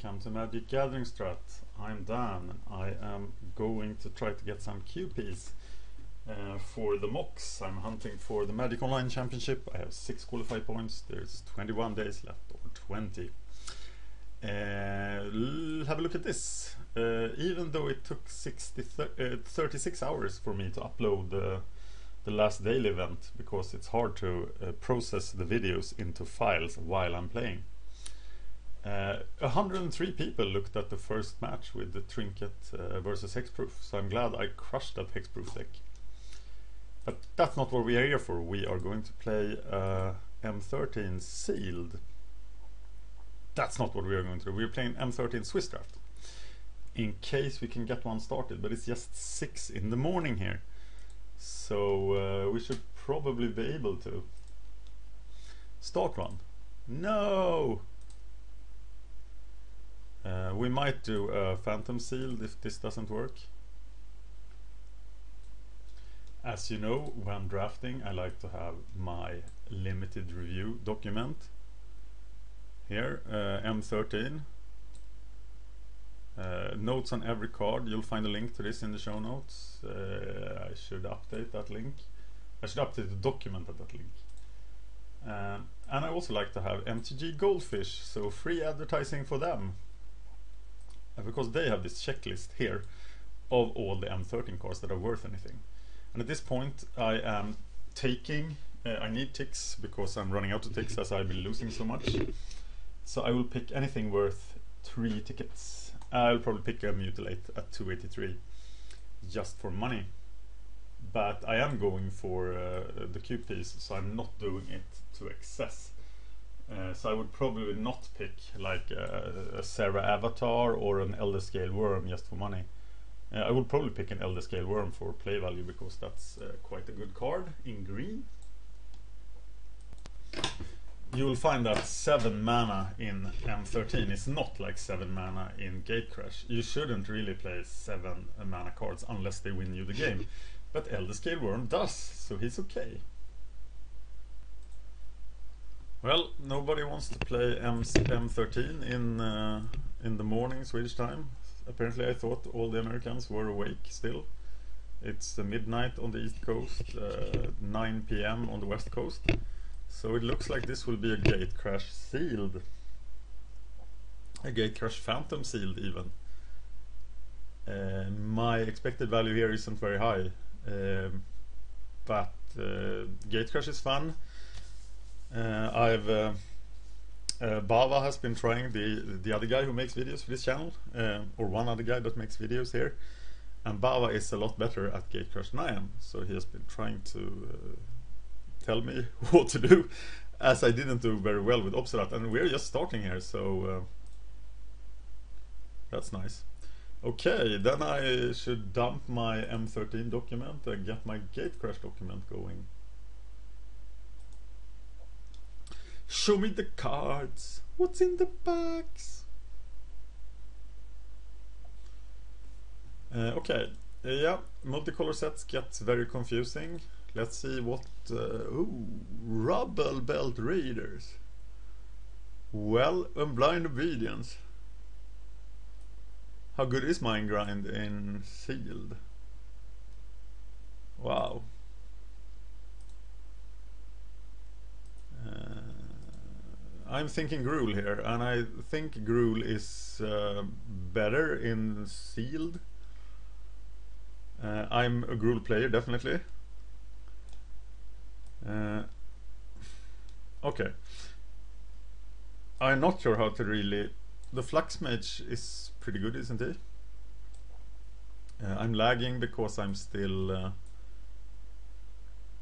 welcome to MagicGatheringStrat. I'm Dan. I am going to try to get some QPs for the mocks. I'm hunting for the Magic Online Championship. I have 6 qualified points. There's 21 days left, or 20. Have a look at this. Even though it took 36 hours for me to upload the last daily event, because it's hard to process the videos into files while I'm playing. 103 people looked at the first match with the Trinket versus Hexproof, so I'm glad I crushed that Hexproof deck. But that's not what we are here for. We are going to play M13 Sealed. That's not what we are going to do. We're playing M13 Swiss Draft, in case we can get one started, but it's just 6 in the morning here, so we should probably be able to start one. No! We might do a Phantom Sealed if this doesn't work. As you know, when drafting I like to have my limited review document. Here, M13. Notes on every card. You'll find a link to this in the show notes. I should update that link. I should update the document at that link. And I also like to have MTG Goldfish, so free advertising for them. Because they have this checklist here of all the M13 cards that are worth anything. And at this point I am taking, I need ticks because I'm running out of ticks as I've been losing so much. So I will pick anything worth 3 tickets. I'll probably pick a Mutilate at 283 just for money. But I am going for the QPs, so I'm not doing it to excess. So I would probably not pick like a Serra Avatar or an Elder Scale Worm just for money. I would probably pick an Elder Scale Worm for play value, because that's quite a good card in green. You will find that 7 mana in M13 is not like 7 mana in Gatecrash. You shouldn't really play 7 mana cards unless they win you the game. But Elder Scale Worm does, so he's okay. Well, nobody wants to play M13 in the morning Swedish time. Apparently I thought all the Americans were awake still. It's midnight on the East Coast, 9 PM on the West Coast. So it looks like this will be a Gatecrash Sealed. A Gatecrash Phantom Sealed even. My expected value here isn't very high. But Gatecrash is fun. Bava has been trying, the other guy who makes videos for this channel, or one other guy that makes videos here, and Bava is a lot better at Gatecrash than I am, so he has been trying to tell me what to do, as I didn't do very well with Obsidian, and we're just starting here, so that's nice. Okay, then I should dump my M13 document and get my Gatecrash document going. Show me the cards. What's in the box? Okay, yeah, multicolor sets get very confusing. Let's see what... ooh, Rubblebelt Raiders. Well, blind obedience. How good is Mind Grind in Sealed? Wow. I'm thinking Gruul here, and I think Gruul is better in Sealed. I'm a Gruul player, definitely. Okay. I'm not sure how to really... The Flux Mage is pretty good, isn't he? I'm lagging because I'm still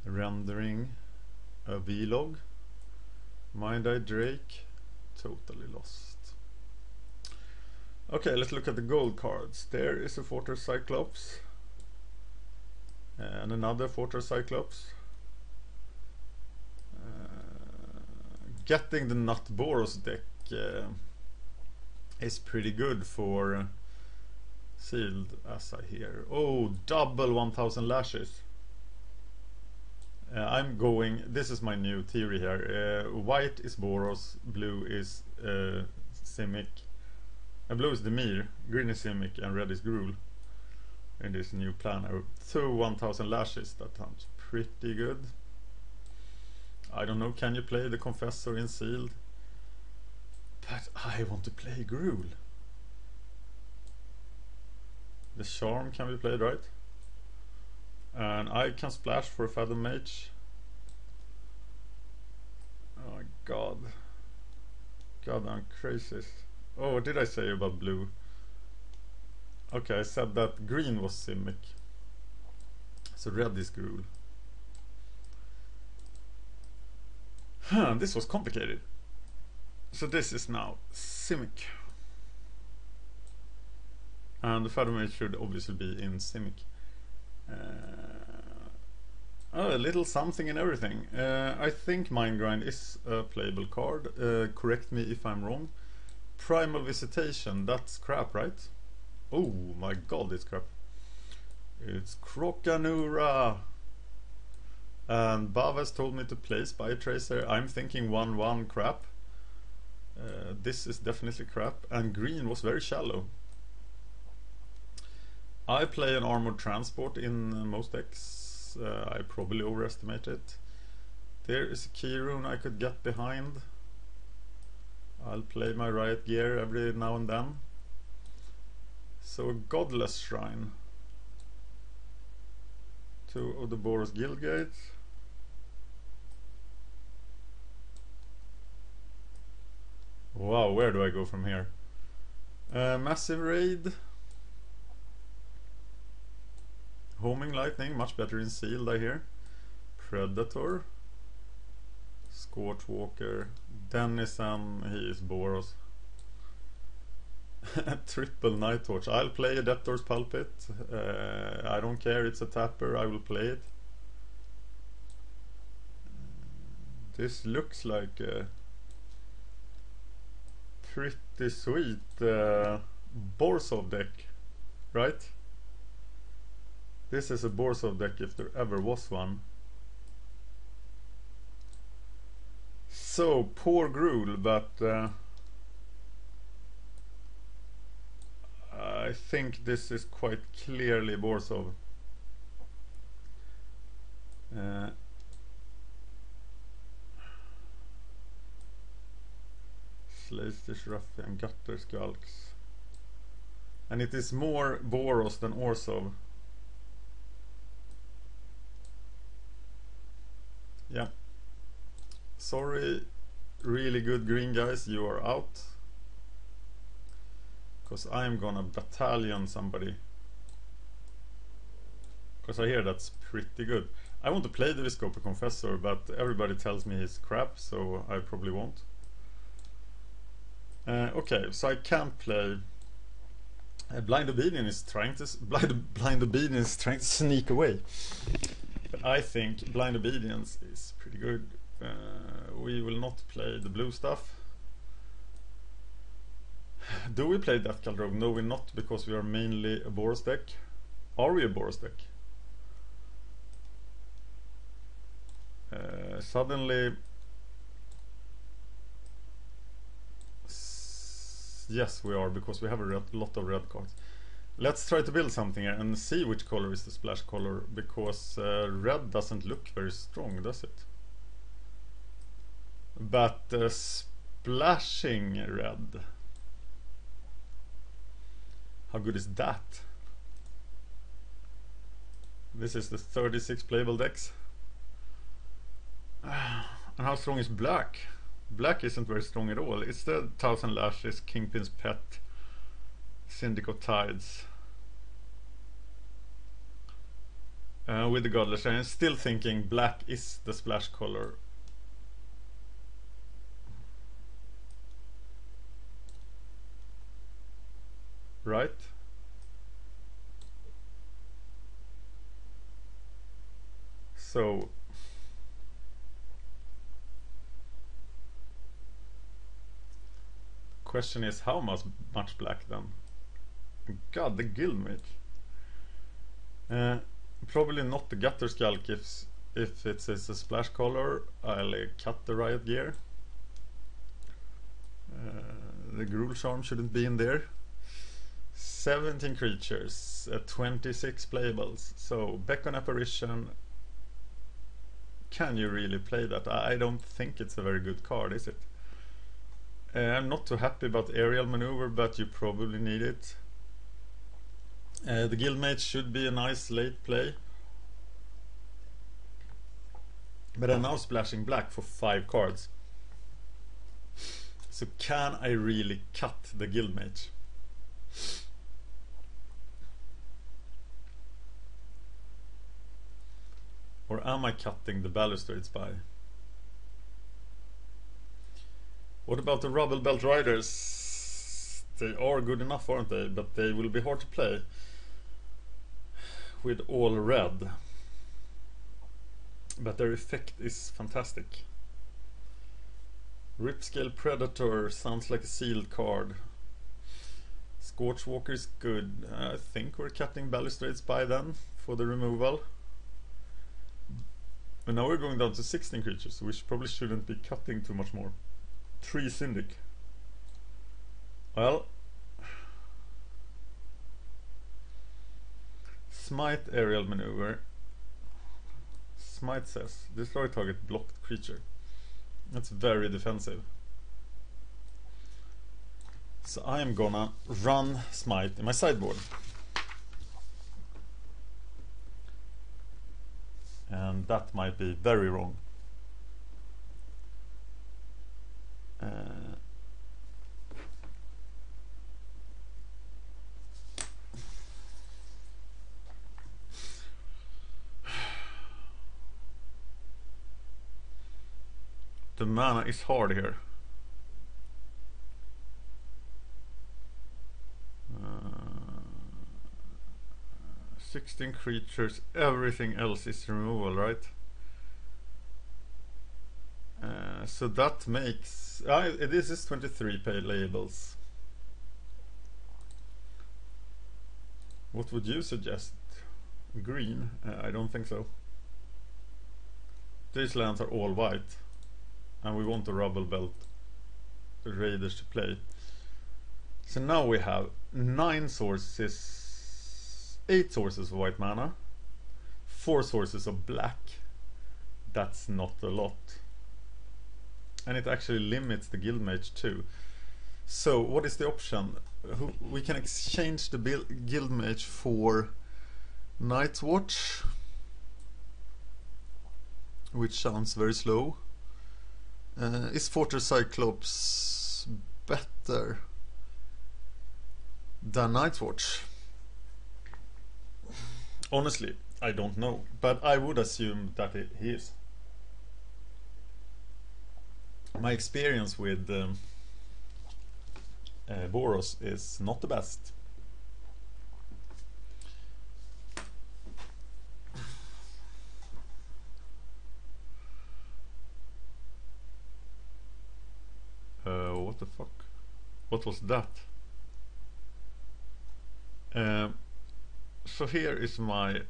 rendering a vlog. Mind Eye Drake, totally lost. Okay, let's look at the gold cards. There is a Fortress Cyclops and another Fortress Cyclops. Getting the Nut Boros deck is pretty good for Sealed, as I hear. Oh, double 1000 lashes. I'm going, this is my new theory here. White is Boros, blue is Simic, Blue is Dimir, green is Simic, and red is Gruul. In this new plan, 1000 lashes. That sounds pretty good. I don't know, can you play the Confessor in Sealed? But I want to play Gruul. The Charm can be played, right? And I can splash for a Fathom Mage. Oh my god. God, I'm crazy. Oh, what did I say about blue? Okay, I said that green was Simic. So red is Gruul. Huh, this was complicated. So this is now Simic. And the Fathom Mage should obviously be in Simic. A little something and everything. I think Mind Grind is a playable card. Correct me if I'm wrong. Primal Visitation, that's crap, right? Oh my god, it's crap. It's Krokanura. And Bav has told me to play Spy Tracer. I'm thinking 1/1 crap. This is definitely crap. And green was very shallow. I play an Armored Transport in most decks. I probably overestimate it. There is a key rune I could get behind. I'll play my Riot Gear every now and then. So a Godless Shrine. 2 of the Boros Guild Gates. Wow, where do I go from here? Massive Raid. Homing Lightning, much better in Sealed, I hear. Predator. Scorchwalker. Denizen, he is Boros. Triple Night Torch. I'll play Adeptor's Pulpit. I don't care, it's a tapper, I will play it. This looks like a pretty sweet Borsov deck, right? This is a Borsov deck if there ever was one. So, poor Gruul, but I think this is quite clearly Borsov. Slastish Ruffian, Gutter Skulks. And it is more Boros than Orzhov. Yeah. Sorry, really good green guys, you are out. Because I'm gonna battalion somebody. Because I hear that's pretty good. I want to play the Viscoper Confessor, but everybody tells me he's crap, so I probably won't. Okay, so I can't play. Blind Obedience is trying to Blind Obedience is trying to sneak away. But I think Blind Obedience is pretty good. We will not play the blue stuff. Do we play Death Cult Rogue? No, we're not, because we are mainly a Boros deck. Are we a Boros deck? Suddenly, yes, we are, because we have a lot of red cards. Let's try to build something here and see which color is the splash color, because red doesn't look very strong, does it? But splashing red, how good is that? This is the 36 playable decks. And how strong is black? Black isn't very strong at all. It's the 1000 Lashes, Kingpin's Pet, Syndicate Tides. With the Godless, I'm still thinking black is the splash color. Right? So question is how much black then? God, the Guildmate. Probably not the Gutter Skulk if it's a splash color. I'll cut the Riot Gear. The Gruul Charm shouldn't be in there. 17 creatures, 26 playables. So Beckon Apparition, can you really play that? I don't think it's a very good card, is it? I'm not too happy about Aerial Maneuver, but you probably need it. The Guildmage should be a nice late play. But I'm now splashing black for 5 cards. So can I really cut the Guildmage? Or am I cutting the Balustrade Spy? What about the Rubblebelt Riders? They are good enough, aren't they? But they will be hard to play with all red. But their effect is fantastic. Ripscale Predator sounds like a sealed card. Scorchwalker is good. I think we're cutting Balustrade Spy then for the removal. And now we're going down to 16 creatures, so we probably shouldn't be cutting too much more. 3 Syndic. Well, Smite Aerial Maneuver. Smite says destroy target blocked creature. That's very defensive. So I am gonna run Smite in my sideboard. And that might be very wrong. The mana is hard here. 16 creatures, everything else is removal, right? So that makes... this is 23 labels. What would you suggest? Green? I don't think so. These lands are all white. And we want the Rubblebelt Raiders to play. So now we have 9 sources, 8 sources of white mana, 4 sources of black. That's not a lot. And it actually limits the Guildmage too. So what is the option? We can exchange the Guildmage for Night's Watch, which sounds very slow. Is Fortress Cyclops better than Night's Watch? Honestly, I don't know, but I would assume that he is. My experience with Boros is not the best. What the fuck? What was that? So here is my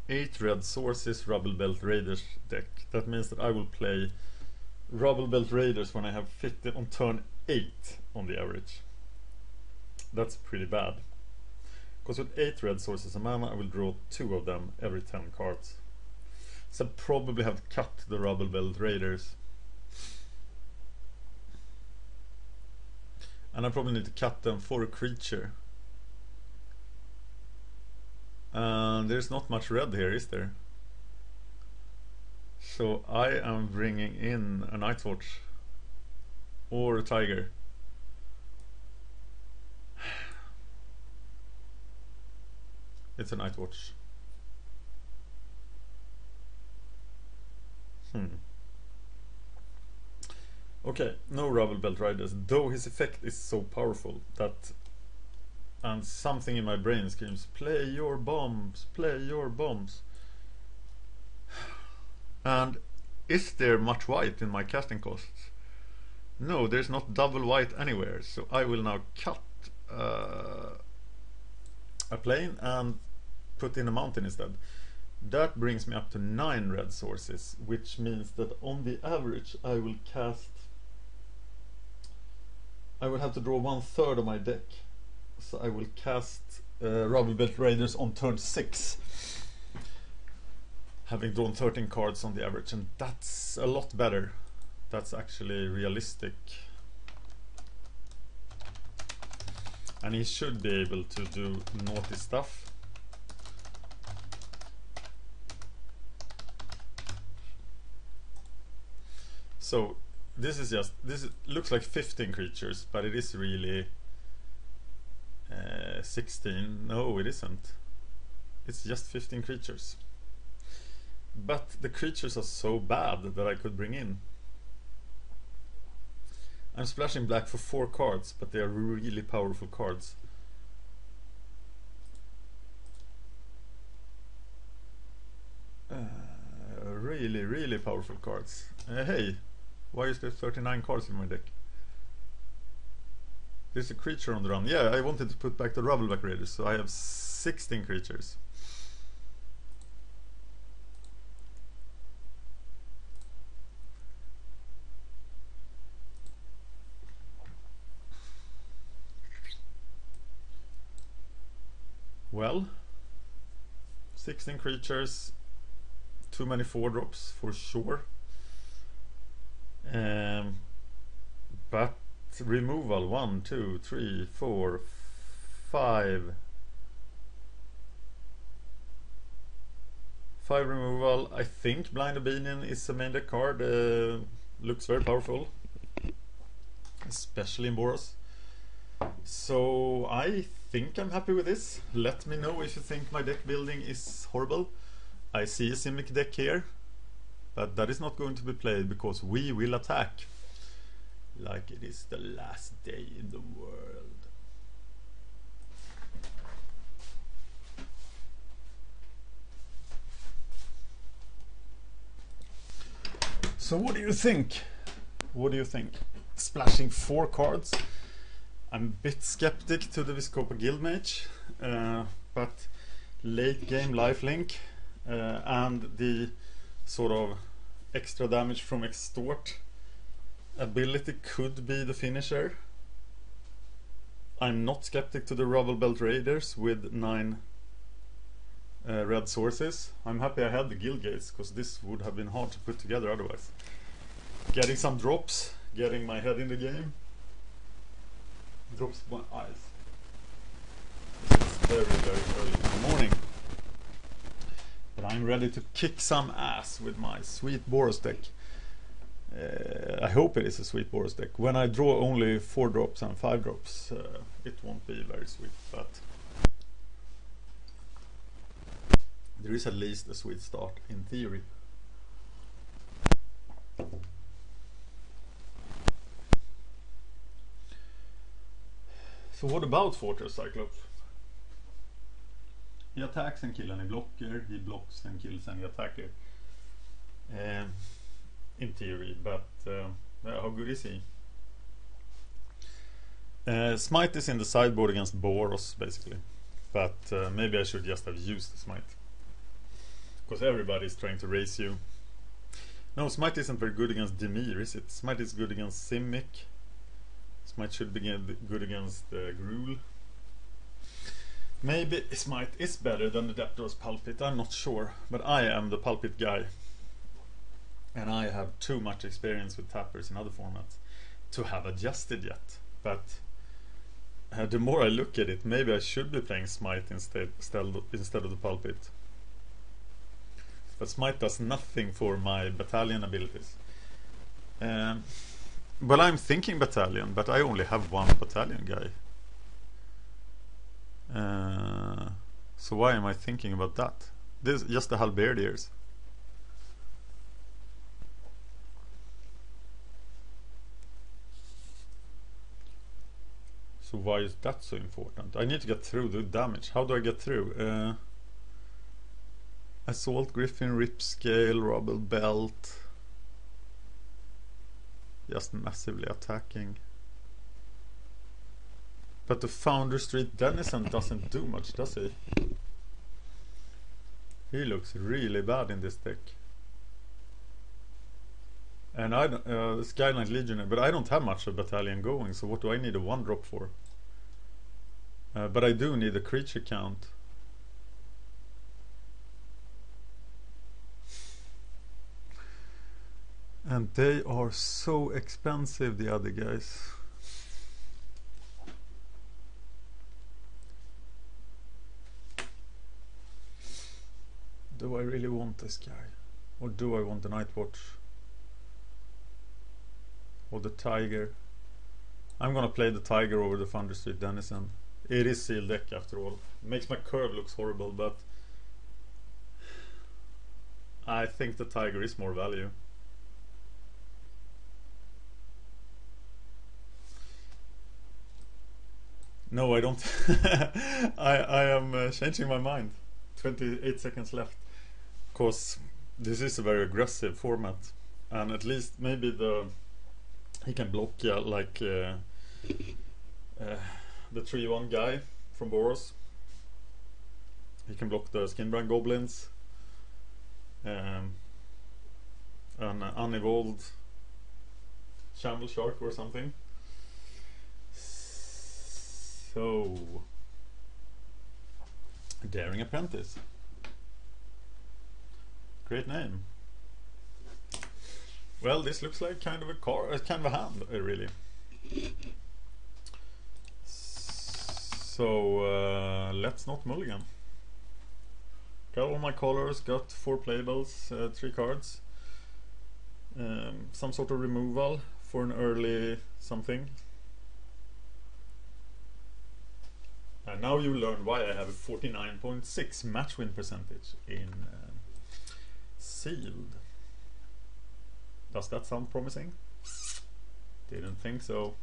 8 red sources Rubblebelt Raiders deck. That means that I will play Rubblebelt Raiders when I have fitted on turn 8 on the average. That's pretty bad. Because with 8 red sources of mana I will draw 2 of them every 10 cards. So I probably have to cut the Rubblebelt Raiders. And I probably need to cut them for a creature. And there's not much red here, is there? So I am bringing in a Night's Watch. Or a Tiger. It's a Night's Watch. Okay, no Rubblebelt Riders, though his effect is so powerful that, and something in my brain screams, play your bombs, play your bombs. And is there much white in my casting costs? No, there's not double white anywhere, so I will now cut a plane and put in a mountain instead. That brings me up to 9 red sources, which means that on the average I will cast... I will have to draw 1/3 of my deck. So I will cast Rubblebelt Raiders on turn 6. Having drawn 13 cards on the average, and that's a lot better. That's actually realistic. And he should be able to do naughty stuff. So this looks like 15 creatures, but it is really 16. No, it isn't. It's just 15 creatures. But the creatures are so bad that I could bring in. I'm splashing black for 4 cards, but they are really powerful cards. Really powerful cards. Hey, why is there 39 cards in my deck? There's a creature on the run. Yeah, I wanted to put back the Rubblebelt Raiders, so I have 16 creatures. Well, 16 creatures, too many 4-drops for sure. But removal 1, 2, 3, 4, 5. 5 removal. I think Blind Obedience is a main deck card. Looks very powerful, especially in Boros. So I think I'm happy with this. Let me know if you think my deck building is horrible. I see a Simic deck here, but that is not going to be played because we will attack like it is the last day in the world. So what do you think? What do you think? Splashing 4 cards. I'm a bit skeptic to the Vizkopa Guildmage, but late game lifelink and the sort of extra damage from Extort ability could be the finisher. I'm not skeptic to the Rubblebelt Raiders with 9 red sources. I'm happy I had the Guild Gates, because this would have been hard to put together otherwise. Getting some drops, getting my head in the game. Drops my eyes. It's very early in the morning. But I'm ready to kick some ass with my sweet Boros deck. I hope it is a sweet Boros deck. When I draw only 4 drops and 5 drops, it won't be very sweet, but there is at least a sweet start in theory. So what about Fortress Cyclops? He attacks and kills any blocker, he blocks and kills any attacker. In theory, but how good is he? Smite is in the sideboard against Boros basically, but maybe I should just have used Smite, because everybody is trying to race you. No, Smite isn't very good against Dimir, is it? Smite is good against Simic. Smite should be good against Gruul. Maybe Smite is better than the Depthros Pulpit, I'm not sure, but I am the Pulpit guy. And I have too much experience with tappers in other formats to have adjusted yet. But the more I look at it, maybe I should be playing Smite instead of the Pulpit. But Smite does nothing for my battalion abilities. Well, I'm thinking battalion, but I only have 1 battalion guy. So why am I thinking about that? This is just the halberdiers. So why is that so important? I need to get through the damage. How do I get through? Assault, Griffin, Ripscale, Rubblebelt. Just massively attacking. But the Founder Street Denizen doesn't do much, does he? He looks really bad in this deck. And I don't, Skyline Legionnaire, but I don't have much of battalion going, so what do I need a 1-drop for? But I do need a creature count. And they are so expensive, the other guys. Do I really want this guy? Or do I want the Nightwatch? Or the Tiger? I'm gonna play the Tiger over the Thunder Street Denizen. It is sealed deck after all. It makes my curve looks horrible, but I think the Tiger is more value. No, I don't. I am changing my mind. 28 seconds left. Because this is a very aggressive format. And at least maybe he can block, yeah, like the 3-1 guy from Boros. He can block the Skinbrand Goblins. An unevolved Shamble Shark or something. So, Daring Apprentice. Great name. Well, this looks like kind of a kind of a hand, really. So let's not mulligan. Got all my colors, got 4 playables, 3 cards. Some sort of removal for an early something. And now you learn why I have a 49.6 match win percentage in Sealed. Does that sound promising? Didn't think so.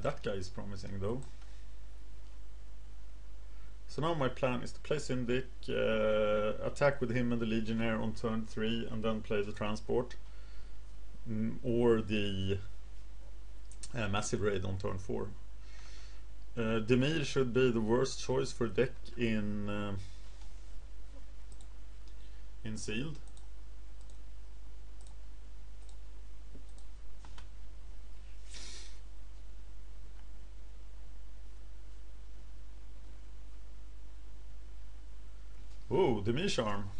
That guy is promising though. So now my plan is to play Syndic, attack with him and the Legionnaire on turn 3 and then play the Transport. Or the Massive Raid on turn 4. Dimir should be the worst choice for deck in Sealed. Oh, Dimir Charm.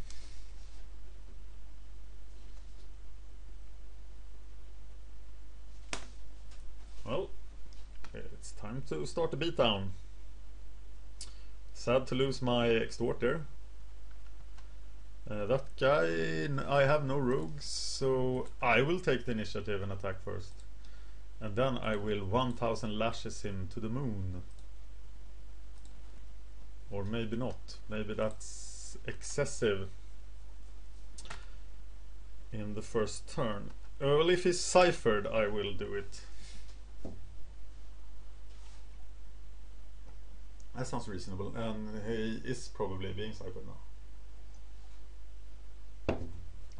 Well, it's time to start the beatdown. Sad to lose my Extorter. That guy, I have no rogues, so I will take the initiative and attack first. And then I will 1000 lashes him to the moon. Or maybe not. Maybe that's excessive in the first turn. Well, if he's ciphered, I will do it. That sounds reasonable, and he is probably being ciphered now.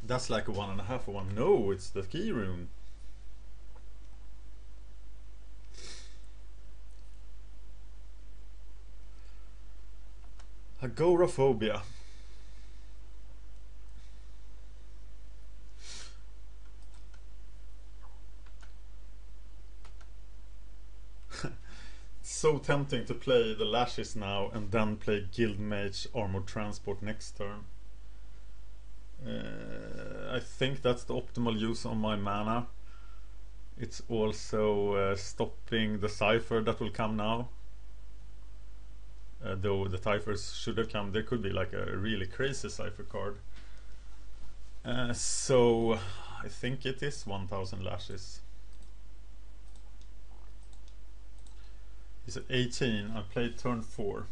That's like a 1.5 or 1. No, it's the key rune. Agoraphobia. So tempting to play the lashes now and then play Guildmage Armored Transport next turn. I think that's the optimal use on my mana. It's also stopping the cipher that will come now. Though the ciphers should have come, there could be like a really crazy cipher card. So I think it is 1000 lashes. He's at 18. I played turn 4.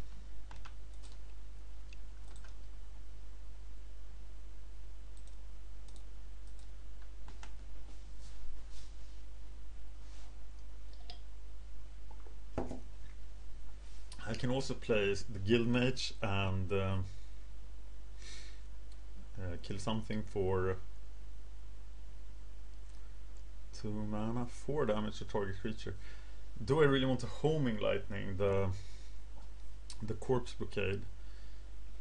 I can also play the Guildmage and kill something for 2 mana, 4 damage to target creature. Do I really want to Homing Lightning the Corpse Blockade?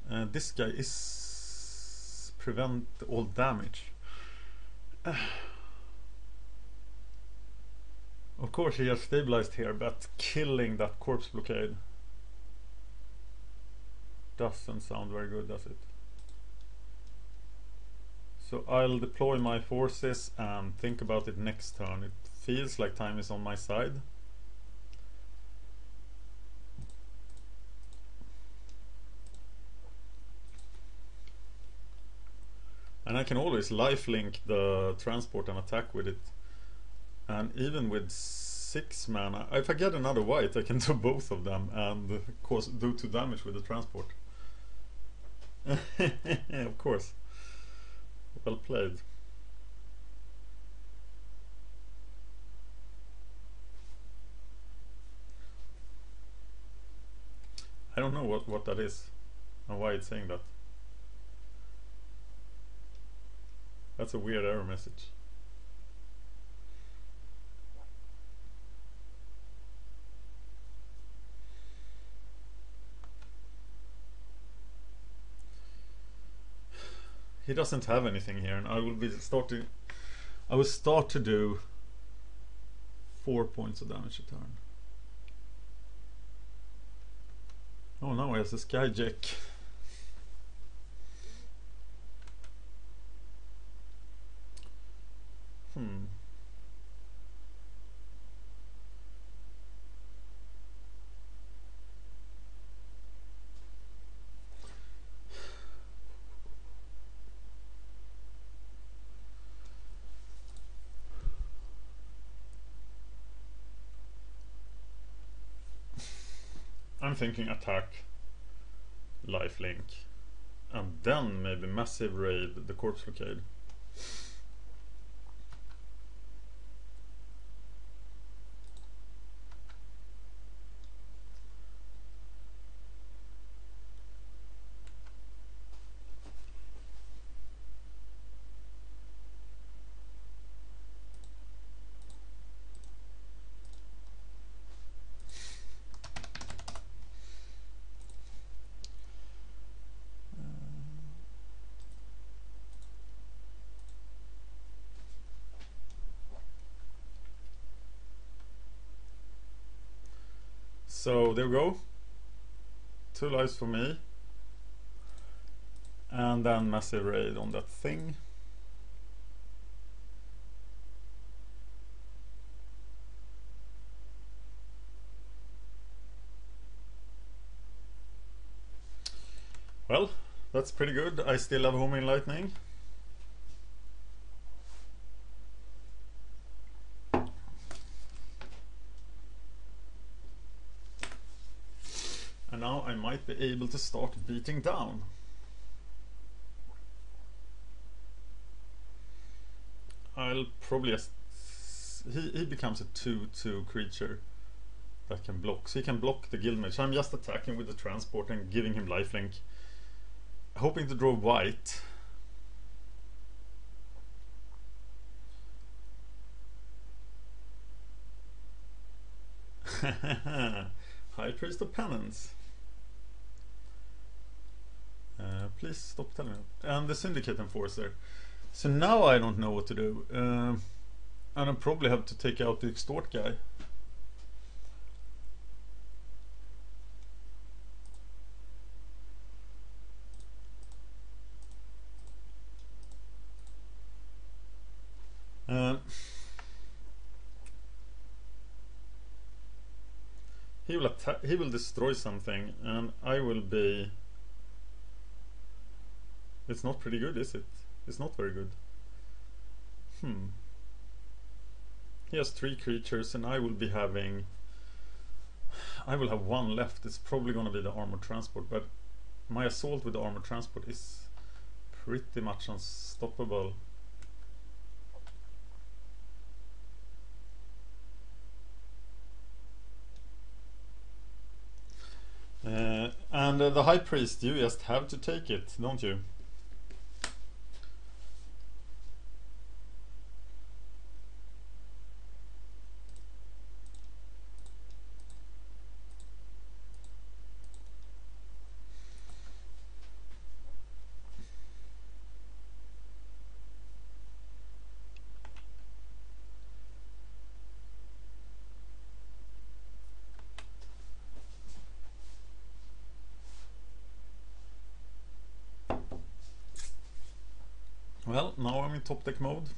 This guy is prevent all damage. Of course he has stabilized here, but killing that corpse blockade doesn't sound very good, does it? So I'll deploy my forces and think about it next turn. It feels like time is on my side. And I can always lifelink the transport and attack with it. And even with 6 mana, if I get another white, I can do both of them and do 2 damage with the transport. Of course. Well played. I don't know what that is and why it's saying that. That's a weird error message. He doesn't have anything here, and I will start to do 4 points of damage a turn. Oh, now he has a Skyjack. I'm thinking attack, lifelink, and then maybe massive raid the corpse blockade. So there we go. 2 lives for me. And then massive raid on that thing. Well, that's pretty good. I still have homing lightning. And now I might be able to start beating down. I'll probably just... He becomes a 2/2 creature that can block. So he can block the Guildmage. So I'm just attacking with the transport and giving him lifelink. Hoping to draw white. High Priest of Penance. Please stop telling me. And the Syndicate Enforcer. So now I don't know what to do. And I'll probably have to take out the Extort guy. He will destroy something, and I will be... It's not pretty good, is it? It's not very good. He has 3 creatures, and I will be having... I will have 1 left. It's probably going to be the Armored Transport, but my assault with the Armored Transport is pretty much unstoppable. And the High Priest, you just have to take it, don't you? now I'm in top deck mode.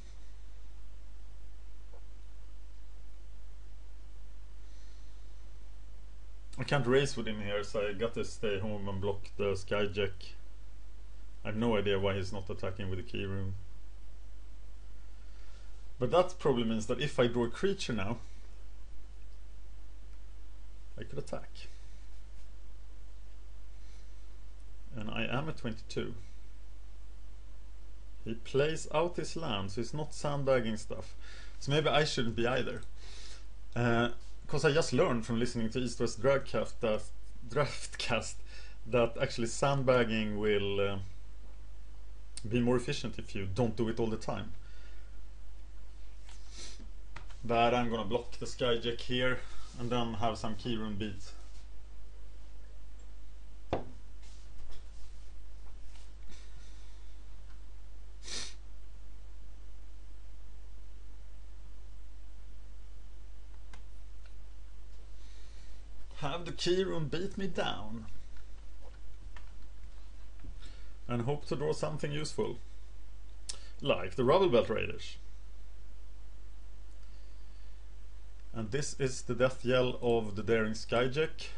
I can't race with him here, so I gotta stay home and block the Skyjack. I have no idea why he's not attacking with the key rune. But that probably means that if I draw a creature now, I could attack. And I am at 22. He plays out his land, so he's not sandbagging stuff. So maybe I shouldn't be either. Because I just learned from listening to East West Draftcast that actually sandbagging will be more efficient if you don't do it all the time. But I'm gonna block the Skyjack here and then have some key rune beats. Have the key rune beat me down. And hope to draw something useful. Like the Rubblebelt Raiders. And this is the death yell of the Daring Skyjack.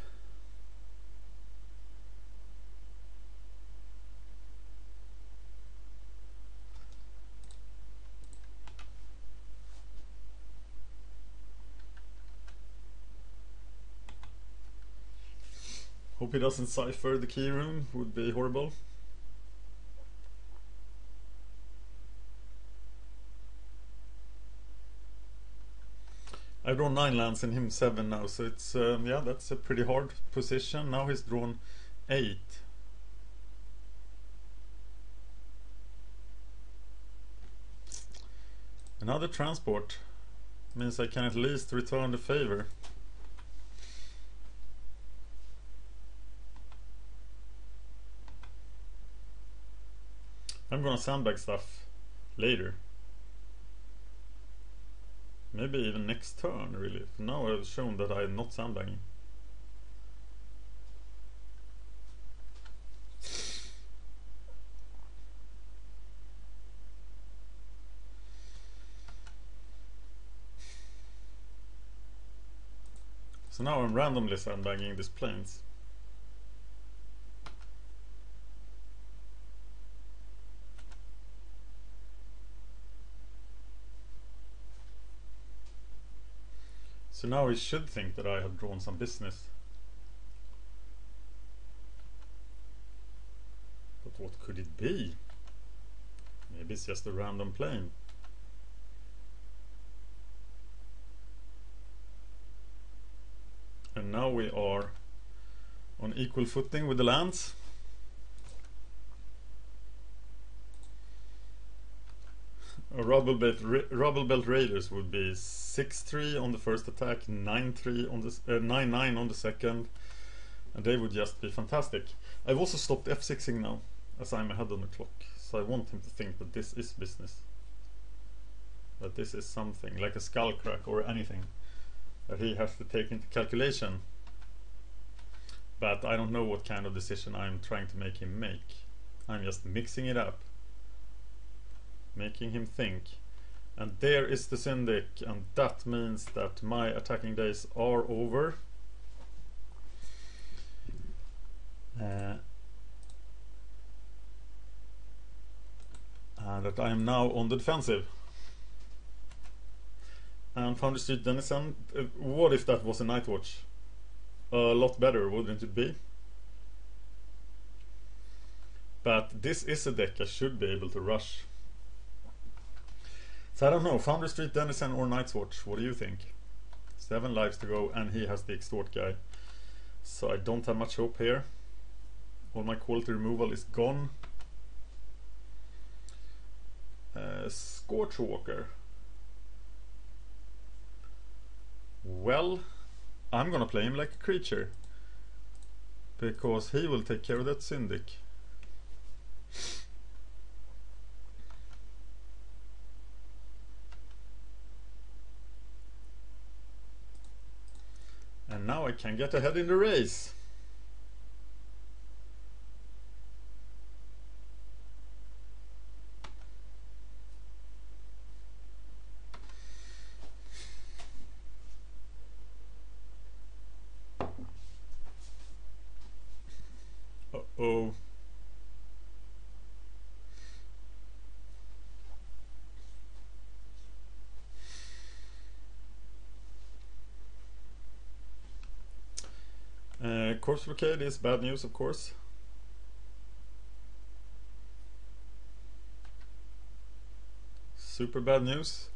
Hope he doesn't cipher the key rune, would be horrible. I've drawn 9 lands and him 7 now, so it's yeah, that's a pretty hard position. Now he's drawn 8. Another transport means I can at least return the favor. I'm gonna sandbag stuff later. Maybe even next turn, really. For now I've shown that I'm not sandbagging. So now I'm randomly sandbagging these planes. So now he should think that I have drawn some business. But what could it be? Maybe it's just a random plane. And now we are on equal footing with the lands. A Rubblebelt Raiders would be 6-3 on the first attack, 9-3 on the 9-9 on the second, and they would just be fantastic. I've also stopped F6ing now, as I'm ahead on the clock, so I want him to think that this is business, that this is something like a skull crack or anything that he has to take into calculation. But I don't know what kind of decision I'm trying to make him make. I'm just mixing it up, making him think. And there is the Syndic, and that means that my attacking days are over. And that I am now on the defensive. And Foundry Street Denizen, what if that was a Night Watch? A lot better, wouldn't it be? But this is a deck I should be able to rush. So I don't know, Foundry Street Denizen or Night's Watch, what do you think? 7 lives to go and he has the Extort guy. So I don't have much hope here. All my quality removal is gone. Scorchwalker. Well, I'm gonna play him like a creature, because he will take care of that Syndic. And now I can get ahead in the race. Uh-oh. Corpse blockade is bad news, of course. Super bad news.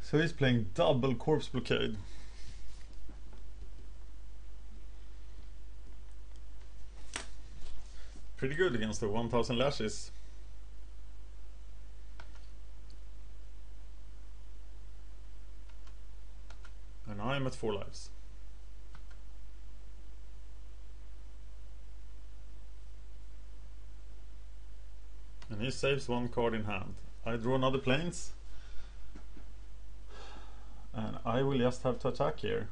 So he's playing double corpse blockade. Pretty good against the 1000 lashes. And I'm at 4 lives. And he saves 1 card in hand. I draw another planes. And I will just have to attack here.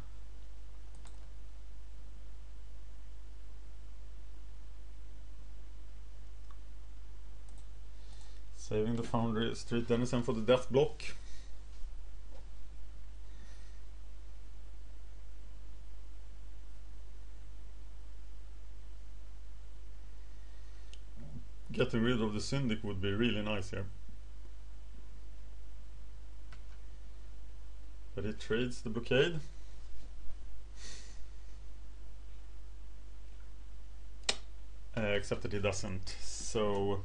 Saving the Foundry Street Denizen for the death block. Getting rid of the Syndic would be really nice here. But he trades the blockade. Except that he doesn't. So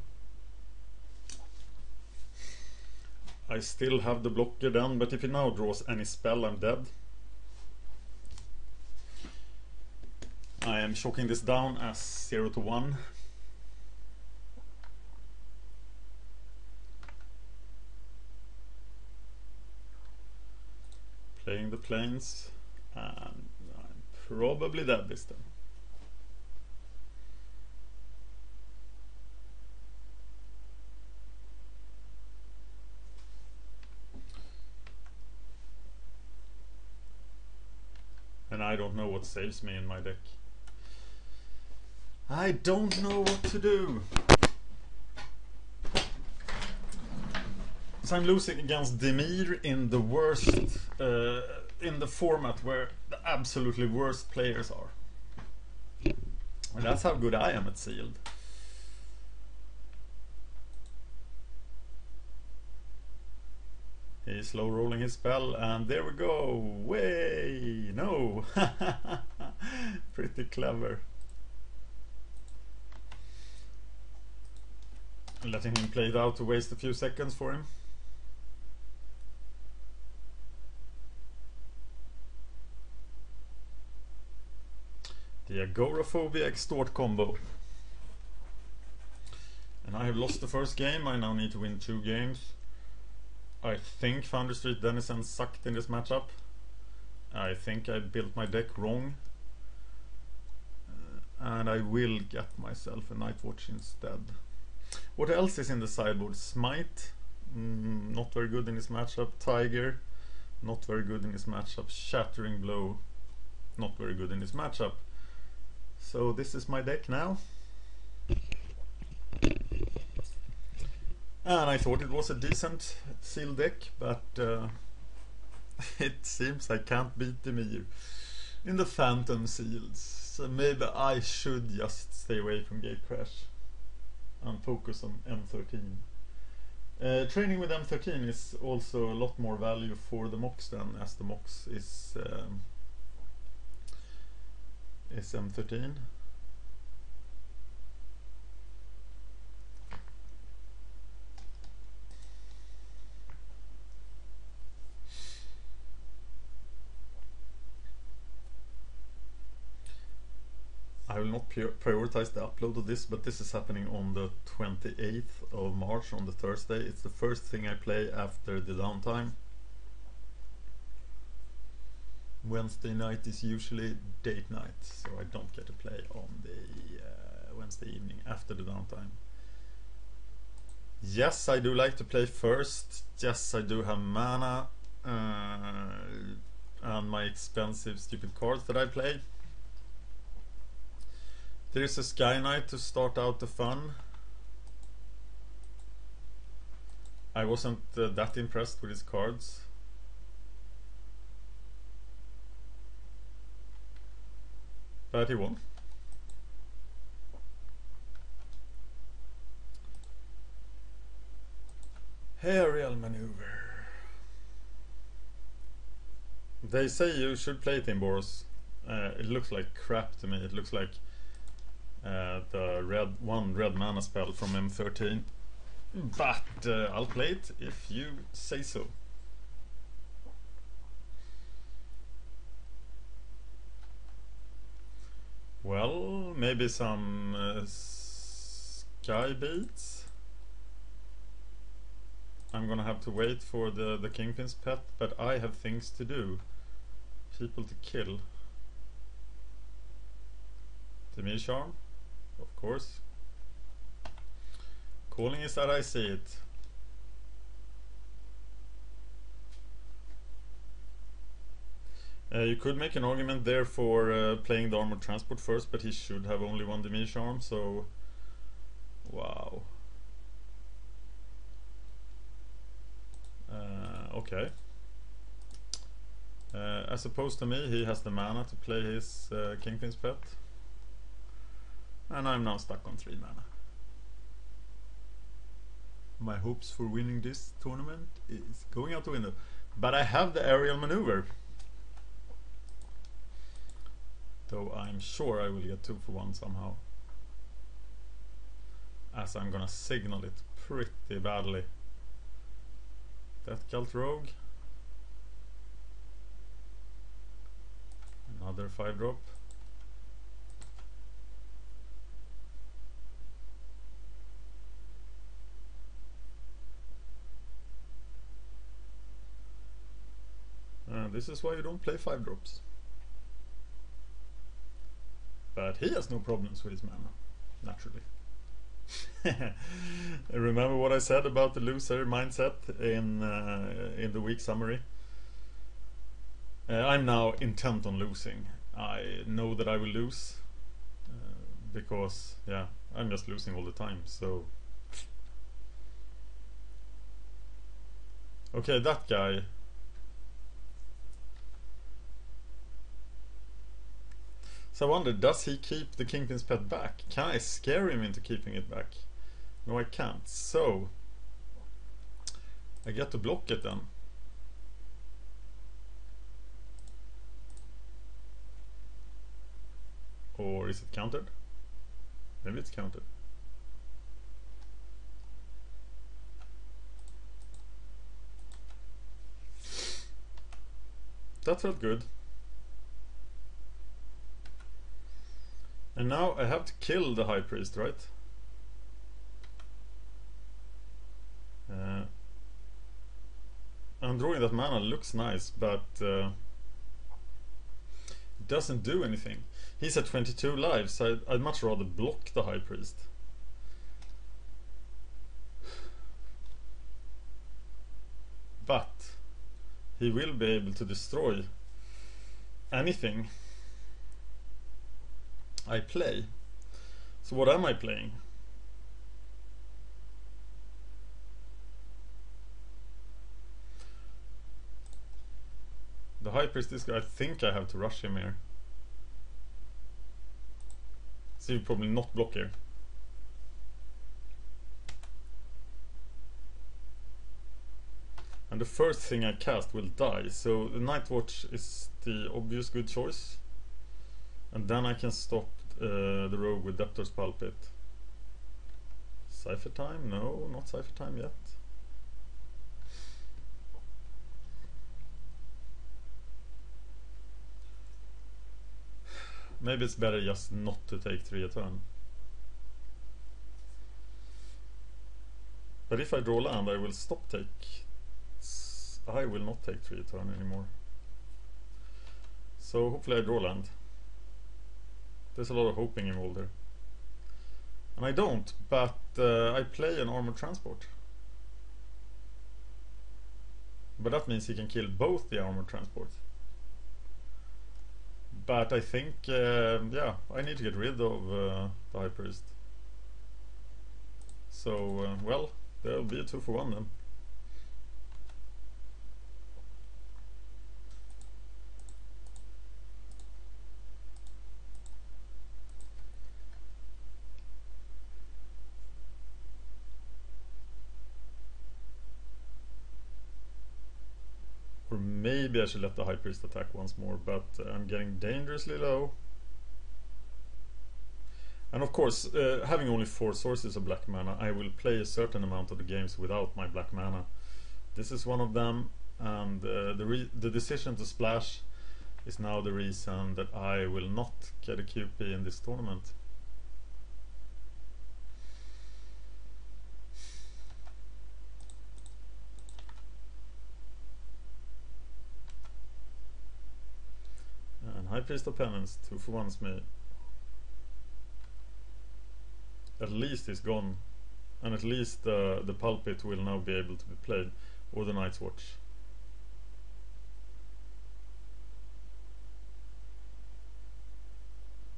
I still have the blocker then, but if he now draws any spell, I'm dead. I am shocking this down as 0 to 1. Playing the planes, and I'm probably dead this time. And I don't know what saves me in my deck. I don't know what to do. So I'm losing against Dimir in the worst, in the format where the absolutely worst players are. And that's how good I am at Sealed. He's slow rolling his spell, and there we go. Way! No! Pretty clever. Letting him play it out to waste a few seconds for him. The Agoraphobia Extort combo. And I have lost the first game. I now need to win 2 games. I think Foundry Street Denizen sucked in this matchup. I think I built my deck wrong. And I will get myself a Nightwatch instead. What else is in the sideboard? Smite, not very good in this matchup. Tiger, not very good in this matchup. Shattering Blow, not very good in this matchup. So this is my deck now. And I thought it was a decent Sealed deck, but it seems I can't beat Dimir in the Phantom Sealed. So maybe I should just stay away from Gatecrash and focus on M13. Training with M13 is also a lot more value for the Mox then, as the Mox is M13. I will not prioritize the upload of this, but this is happening on the 28th of March, on the Thursday. It's the first thing I play after the downtime. Wednesday night is usually date night, so I don't get to play on the Wednesday evening after the downtime. Yes, I do like to play first. Yes, I do have mana and my expensive stupid cards that I play. There is a Sky Knight to start out the fun. I wasn't that impressed with his cards. But he won. Aerial maneuver. They say you should play it in Boros. It looks like crap to me. It looks like the red mana spell from M13. But I'll play it if you say so. Well, maybe some sky beats. I'm gonna have to wait for the Kingpin's pet, but I have things to do. People to kill. Dimir charm, of course. Calling is that I see it. You could make an argument there for playing the armored transport first, but he should have only one Dimir charm, so wow. Okay. As opposed to me, he has the mana to play his Kingpin's pet. And I'm now stuck on 3 mana. My hopes for winning this tournament is going out the window. But I have the aerial maneuver. Though I'm sure I will get 2 for 1 somehow. As I'm gonna signal it pretty badly. Death Cult Rogue. Another 5-drop. This is why you don't play 5-drops. But he has no problems with his mana, naturally. Remember what I said about the loser mindset in the week summary? I'm now intent on losing. I know that I will lose because, yeah, I'm just losing all the time. So, okay, that guy. So I wonder, does he keep the Kingpin's pet back? Can I scare him into keeping it back? No, I can't. So I get to block it then. Or is it countered? Maybe it's countered. That felt good. And now I have to kill the High Priest, right? And drawing that mana looks nice, but it doesn't do anything. He's at 22 lives, so I'd much rather block the High Priest. But he will be able to destroy anything I play. So what am I playing? The High Priest is, I think I have to rush him here. So you probably not block here. And the first thing I cast will die, so the Night Watch is the obvious good choice. And then I can stop the rogue with Deptor's Pulpit. Cypher time? No, not Cypher time yet. Maybe it's better just not to take 3 a turn. But if I draw land, I will stop take. I will not take 3 a turn anymore. So hopefully I draw land. There's a lot of hoping involved there. And I don't, but I play an armored transport. But that means he can kill both the armored transports. But I think, yeah, I need to get rid of the High Priest. So, well, there'll be a 2 for 1 then. maybe I should let the High Priest attack once more, but I'm getting dangerously low. And of course, having only 4 sources of black mana, I will play a certain amount of the games without my black mana. This is one of them, and the decision to splash is now the reason that I will not get a QP in this tournament. And High Priest of Penance, 2 for 1's me. At least is gone, and at least the pulpit will now be able to be played, or the Night's Watch.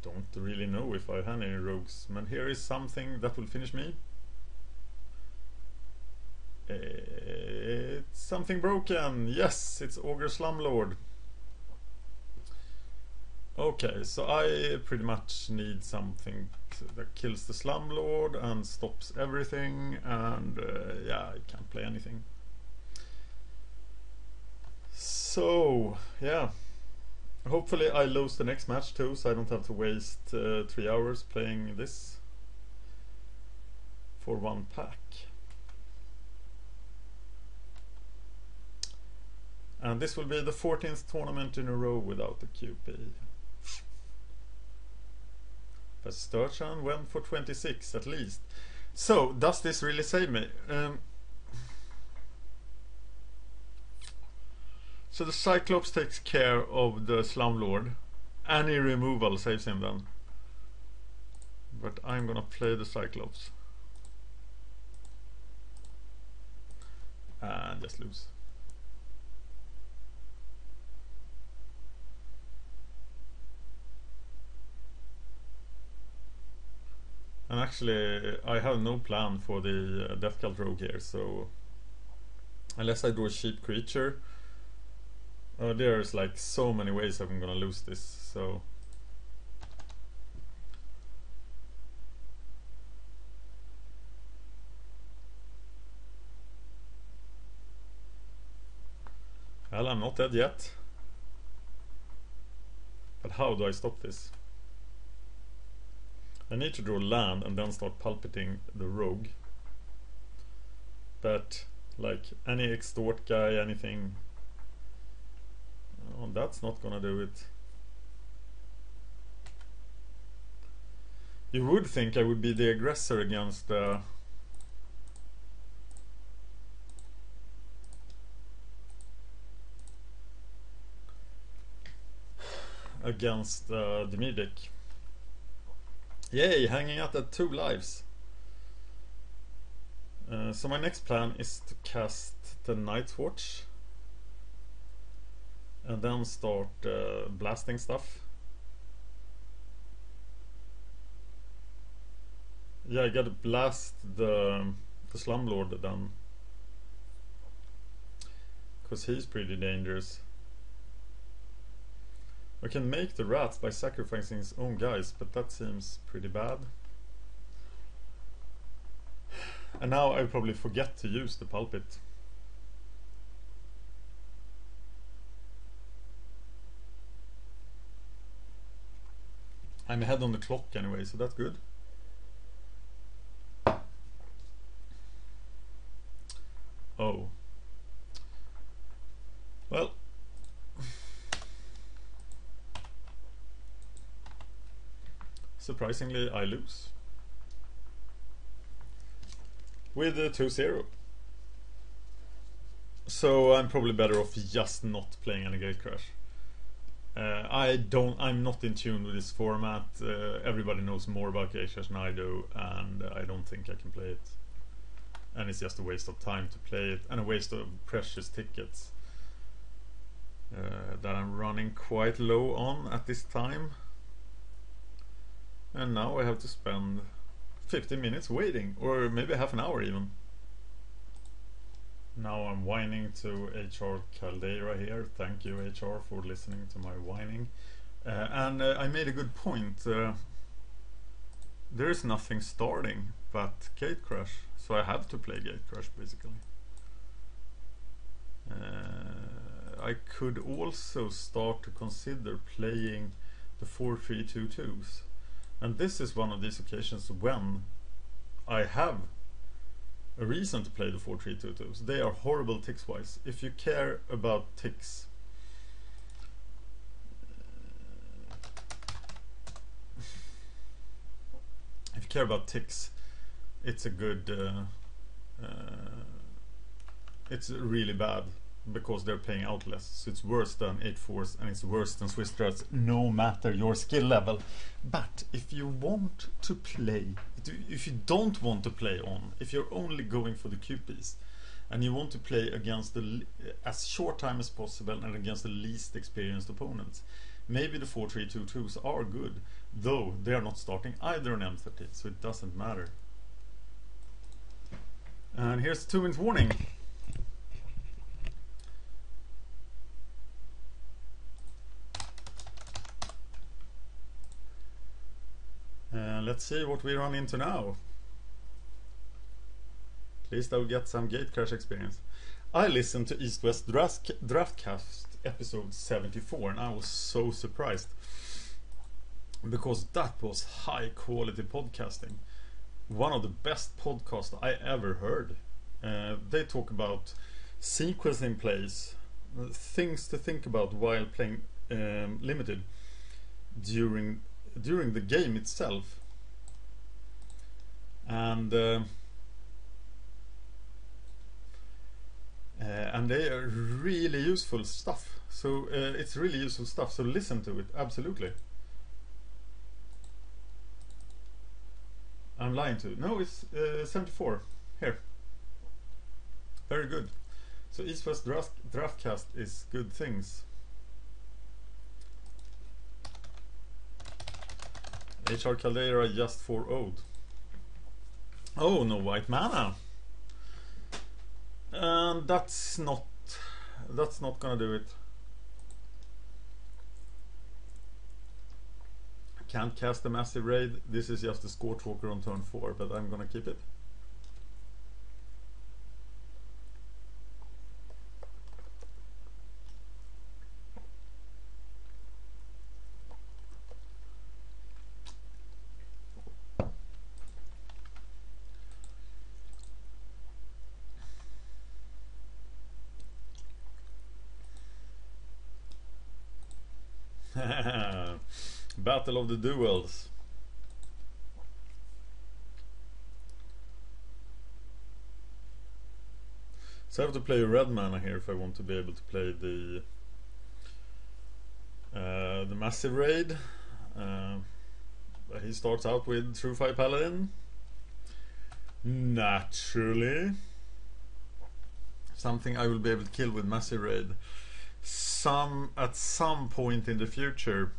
Don't really know if I have any rogues, but here is something that will finish me. It's something broken. Yes, it's Ogre Slumlord. Okay, so I pretty much need something that kills the Slumlord and stops everything, and yeah, I can't play anything. So, yeah. Hopefully I lose the next match too, so I don't have to waste 3 hours playing this for 1 pack. And this will be the 14th tournament in a row without a QP. But Sturgeon went for 26 at least. So, does this really save me? So the Cyclops takes care of the Slumlord. Any removal saves him then. But I'm gonna play the Cyclops. And just lose. And actually, I have no plan for the Death Cult Rogue here, so unless I draw a cheap creature, there's like so many ways I'm gonna lose this, so well, I'm not dead yet. But how do I stop this? I need to draw land and then start pulpiting the rogue. But like any extort guy, anything, oh, that's not gonna do it. You would think I would be the aggressor against Dimir deck. Yay, hanging out at 2 lives. So my next plan is to cast the Night's Watch and then start blasting stuff. Yeah, I gotta blast the Slumlord then, because he's pretty dangerous. I can make the rats by sacrificing his own guys, but that seems pretty bad. And now I probably forget to use the pulpit. I'm ahead on the clock anyway, so that's good. Oh. Well. Surprisingly, I lose. With a 2-0. So I'm probably better off just not playing any Gatecrash. I'm not in tune with this format. Everybody knows more about Gatecrash than I do, and I don't think I can play it. And it's just a waste of time to play it, and a waste of precious tickets that I'm running quite low on at this time. And now I have to spend 15 minutes waiting, or maybe half an hour even. Now I'm whining to HR Caldera here. Thank you, HR, for listening to my whining. And I made a good point. There is nothing starting but Gatecrash, so I have to play Gatecrash basically. I could also start to consider playing the 4-3-2-2s. And this is one of these occasions when I have a reason to play the 4-3-2-2s. They are horrible ticks wise. If you care about ticks, it's a good it's really bad because they're paying out less, so it's worse than 8-4s and it's worse than Swiss strats, no matter your skill level. But if you want to play, if you don't want to play on, if you're only going for the QPs and you want to play against the as short time as possible and against the least experienced opponents, maybe the 4-3-2-2s are good, though they are not starting either on M13, so it doesn't matter. And here's 2 minutes warning. Let's see what we run into now. At least I'll get some Gatecrash experience. I listened to East West Draftcast episode 74 and I was so surprised, because that was high quality podcasting. One of the best podcasts I ever heard. They talk about sequencing plays, things to think about while playing limited during the game itself, and they are really useful stuff. So it's really useful stuff, so listen to it, absolutely. I'm lying to you. No, it's 74 here. Very good. So East West Draftcast is good things. HR Caldera just 4-0'd. Oh, no white mana. And that's not gonna do it. Can't cast a massive raid. This is just a Scorchwalker on turn 4, but I'm gonna keep it. Battle of the Duels. So I have to play a red mana here if I want to be able to play the massive raid. He starts out with True Fire Paladin. Naturally, something I will be able to kill with massive raid at some point in the future.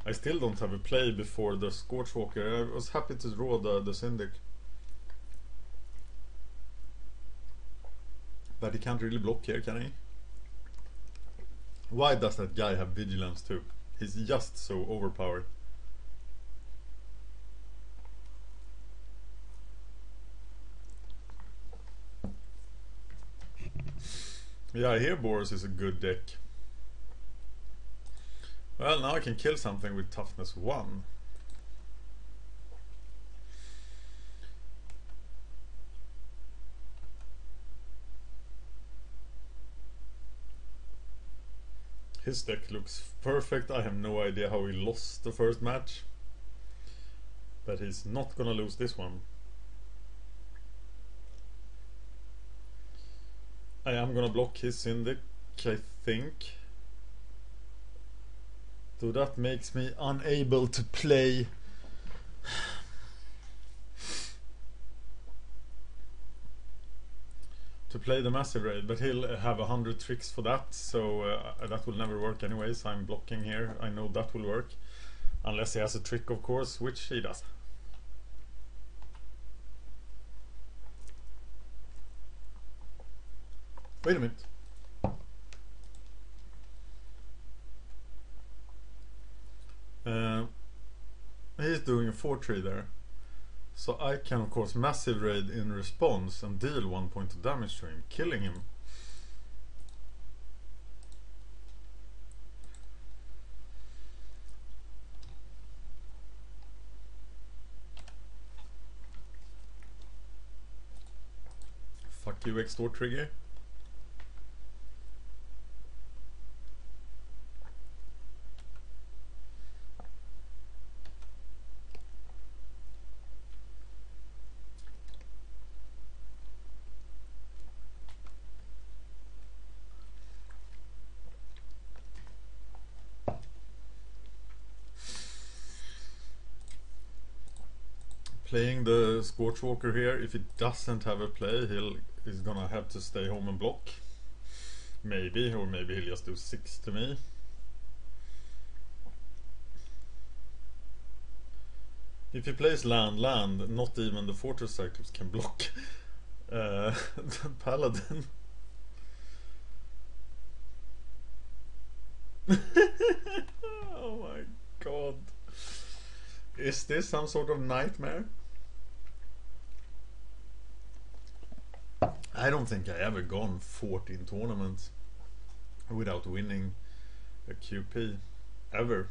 I still don't have a play before the Scorchwalker. I was happy to draw the Syndic, but he can't really block here, can he? Why does that guy have Vigilance too? He's just so overpowered. Yeah, I hear Boros is a good deck. Well, now I can kill something with toughness 1. His deck looks perfect. I have no idea how he lost the first match, but he's not gonna lose this one. I am gonna block his Syndic, I think. So that makes me unable to play the massive raid, but he'll have 100 tricks for that, so that will never work anyways. I'm blocking here. I know that will work, unless he has a trick, of course, which he does. Wait a minute. doing a 4-3 there. So I can of course massive raid in response and deal 1 point of damage to him, killing him. Fuck you, extort trigger. Playing the Scorchwalker here, if he doesn't have a play, he's gonna have to stay home and block. Maybe, or maybe he'll just do 6 to me. If he plays land, not even the Fortress Cyclops can block the Paladin. Oh my god. Is this some sort of nightmare? I don't think I ever gone 14 tournaments without winning a QP. Ever.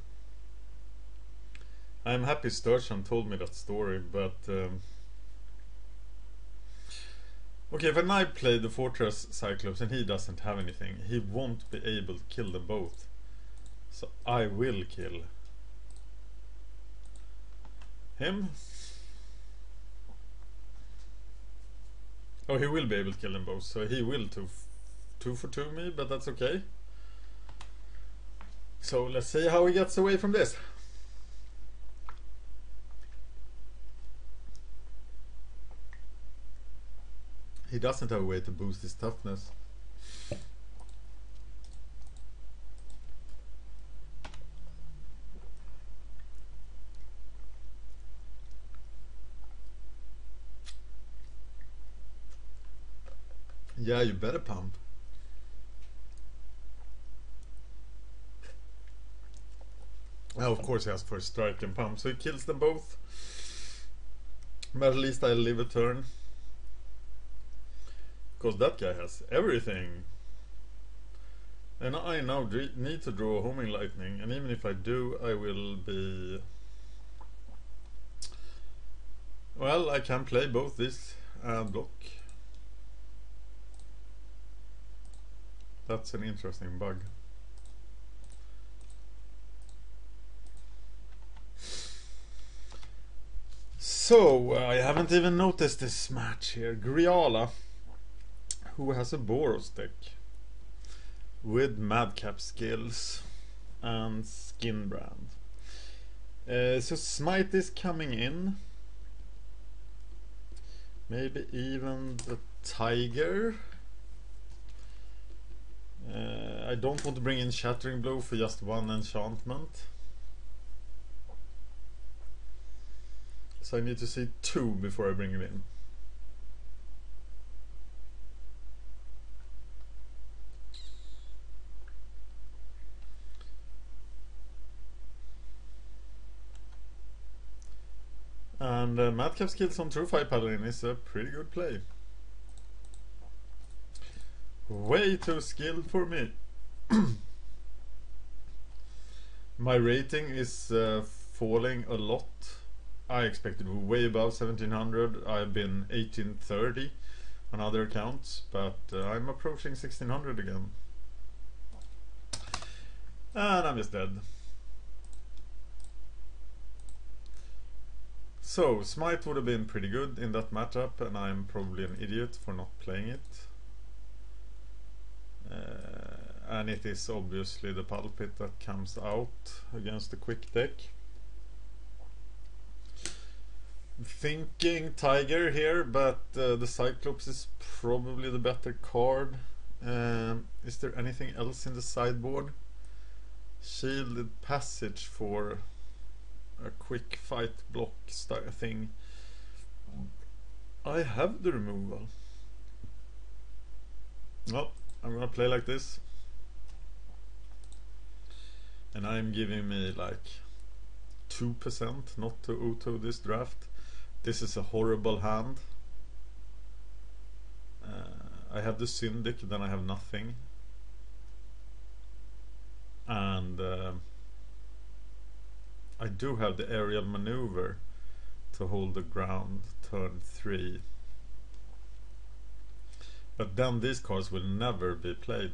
I'm happy Sturgeon told me that story, but okay, if a knight played the Fortress Cyclops and he doesn't have anything, he won't be able to kill them both. So I will kill him. Oh, he will be able to kill them both, so he will 2 for 2 me, but that's okay. So let's see how he gets away from this. He doesn't have a way to boost his toughness. Yeah, you better pump. Oh, of course he has first strike and pump, so he kills them both. But at least I live a turn. Because that guy has everything. And I now need to draw Homing Lightning, and even if I do, I will be... Well, I can play both this and block. That's an interesting bug. So, I haven't even noticed this match here. Griala, who has a Boros deck with Madcap skills and Skinbrand. So Smite is coming in. Maybe even the Tiger. I don't want to bring in Shattering Blow for just 1 enchantment. So I need to see 2 before I bring him in. And Madcap skills on True Fire Paladin is a pretty good play. Way too skilled for me. My rating is falling a lot. I expected way above 1700. I've been 1830 on other accounts, but I'm approaching 1600 again. And I'm just dead. So, Smite would have been pretty good in that matchup, and I'm probably an idiot for not playing it. And it is obviously the Pulpit that comes out against the quick deck. Thinking Tiger here, but the Cyclops is probably the better card. Is there anything else in the sideboard? Shielded Passage for a quick fight block style thing. I have the removal. Well, I'm gonna play like this. And I'm giving me like 2% not to auto this draft. This is a horrible hand. I have the Syndic, then I have nothing. And I do have the aerial maneuver to hold the ground turn 3. But then these cards will never be played.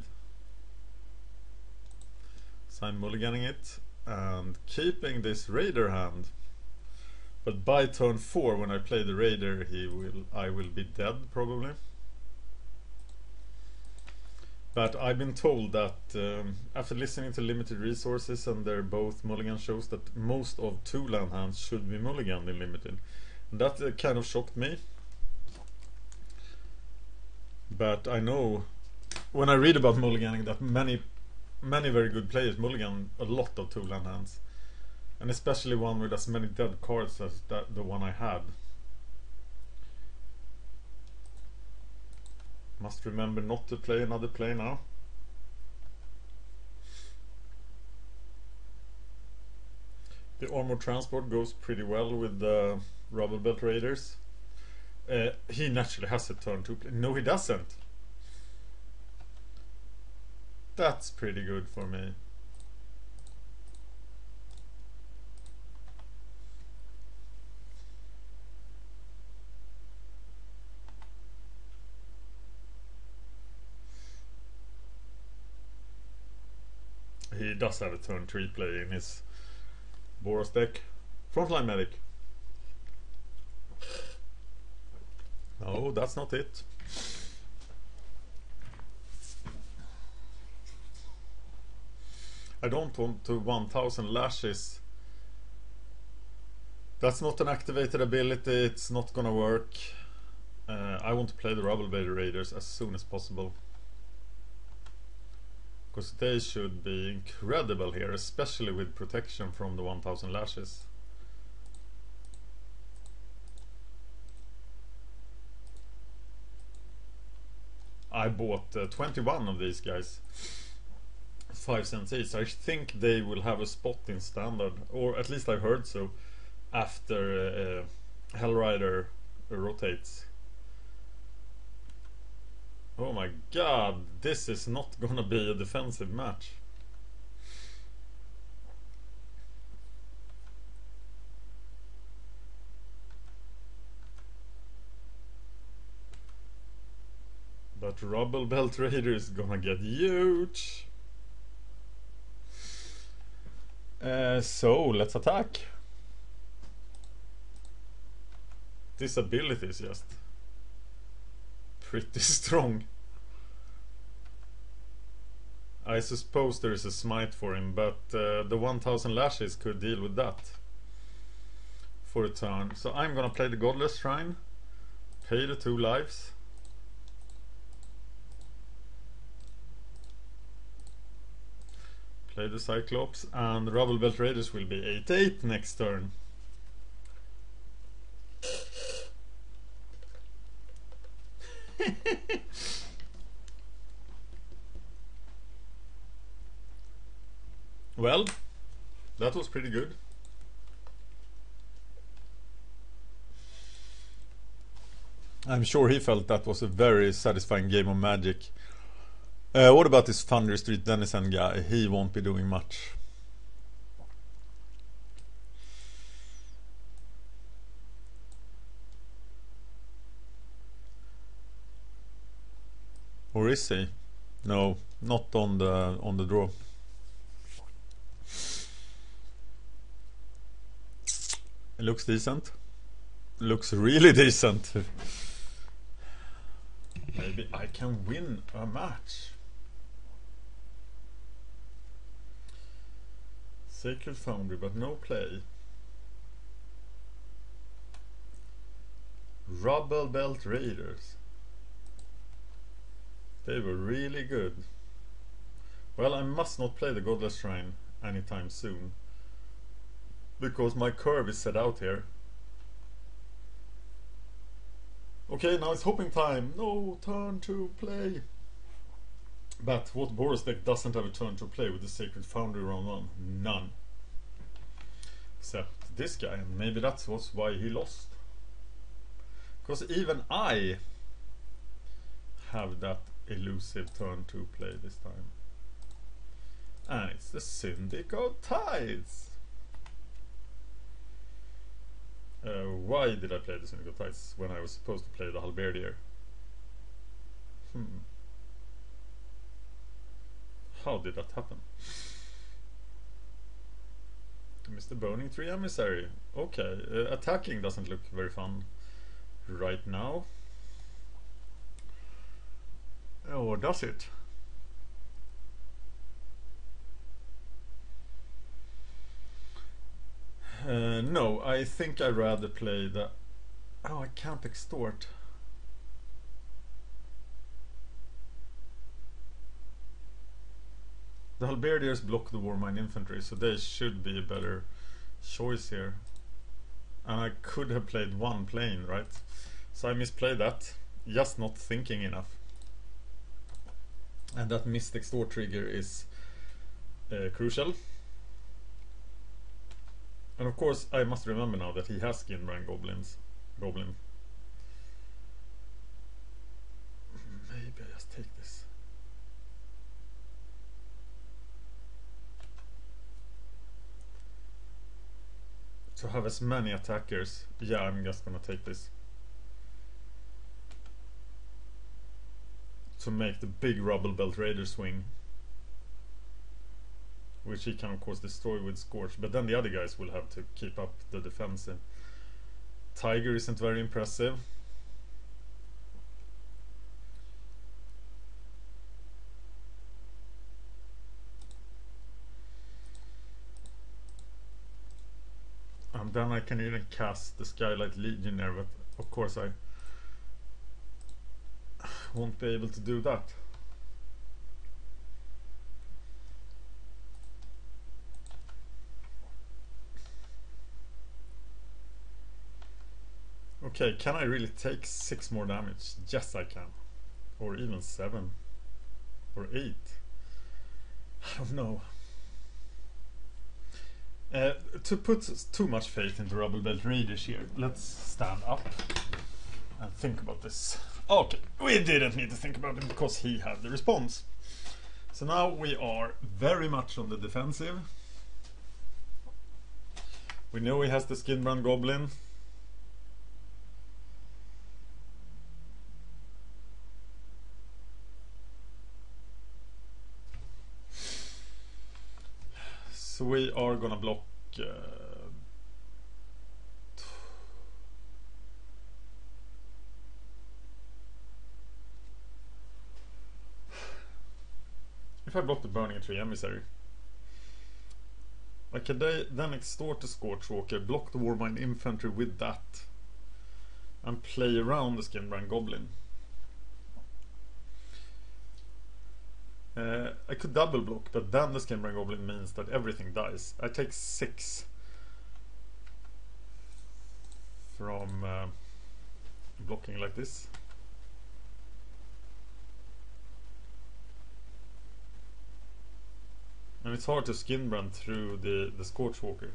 So I'm mulliganing it and keeping this Raider hand. But by turn 4, when I play the Raider, I will be dead probably. But I've been told that after listening to Limited Resources and their both mulligan shows, that most of 2-land hands should be mulliganed in Limited. And that kind of shocked me. But I know when I read about mulliganing that many very good players mulligan a lot of 2-land hands. And especially one with as many dead cards as the one I had. Must remember not to play another play now. The armor transport goes pretty well with the Rubblebelt Raiders. He naturally has a turn 2 play. No, he doesn't. That's pretty good for me. He does have a turn 3 play in his Boros deck. Frontline Medic. No, that's not it. I don't want to 1000 lashes. That's not an activated ability, it's not gonna work. I want to play the Rubblebelt Raiders as soon as possible. Because they should be incredible here, especially with protection from the 1000 lashes. I bought 21 of these guys. 5 cents each. I think they will have a spot in standard, or at least I heard so, after Hellrider rotates. Oh my god, this is not gonna be a defensive match. But Rubblebelt Raider is gonna get huge. So let's attack. This ability is just pretty strong. I suppose there is a smite for him, but the 1000 lashes could deal with that for a turn. So I'm gonna play the Godless Shrine, pay the 2 lives. Play the Cyclops, and the Rubblebelt Raiders will be 8/8 next turn. Well, that was pretty good. I'm sure he felt that was a very satisfying game of Magic. What about this Thunder Street Denizen guy? He won't be doing much. Or is he? No, not on the draw. It looks decent. Looks really decent. Maybe I can win a match. Sacred Foundry, but no play. Rubblebelt Raiders. They were really good. Well, I must not play the Godless Shrine anytime soon, because my curve is set out here. Okay, now it's hoping time. No turn to play. But what Boros deck doesn't have a turn to play with the Sacred Foundry round 1? None. Except this guy, and maybe that's why he lost. Because even I have that elusive turn to play this time. And it's the Syndic of Tides. Why did I play the Syndic of Tides when I was supposed to play the Halberdier? How did that happen? Mr. Boning 3 Emissary. Okay, attacking doesn't look very fun right now. Or does it? No, I think I'd rather play the... Oh, I can't extort. The Halberdiers block the Warmind infantry, so they should be a better choice here. And I could have played one plane, right? So I misplayed that, just not thinking enough. And that missed extort trigger is crucial. And of course I must remember now that he has Skinbrand Goblin. Maybe I just take this. To have as many attackers, yeah, I'm just gonna take this. To make the big Rubblebelt Raider swing. Which he can of course destroy with Scorch, but then the other guys will have to keep up the defensive. Tiger isn't very impressive. And then I can even cast the Skylight Legionnaire, but of course I won't be able to do that. Okay, can I really take 6 more damage? Yes, I can. Or even 7. Or 8. I don't know. To put too much faith into Rubblebelt Raiders here, let's stand up and think about this. Okay, we didn't need to think about it because he had the response. So now we are very much on the defensive. We know he has the Skinbrand Goblin. So we are gonna block if I block the Burning Tree Emissary, I can then extort the Scorchwalker, block the Warmind infantry with that, and play around the Skinbrand Goblin. I could double block, but then the Skinbrand Goblin means that everything dies. I take 6 from blocking like this. And it's hard to Skinbrand through the Scorchwalker.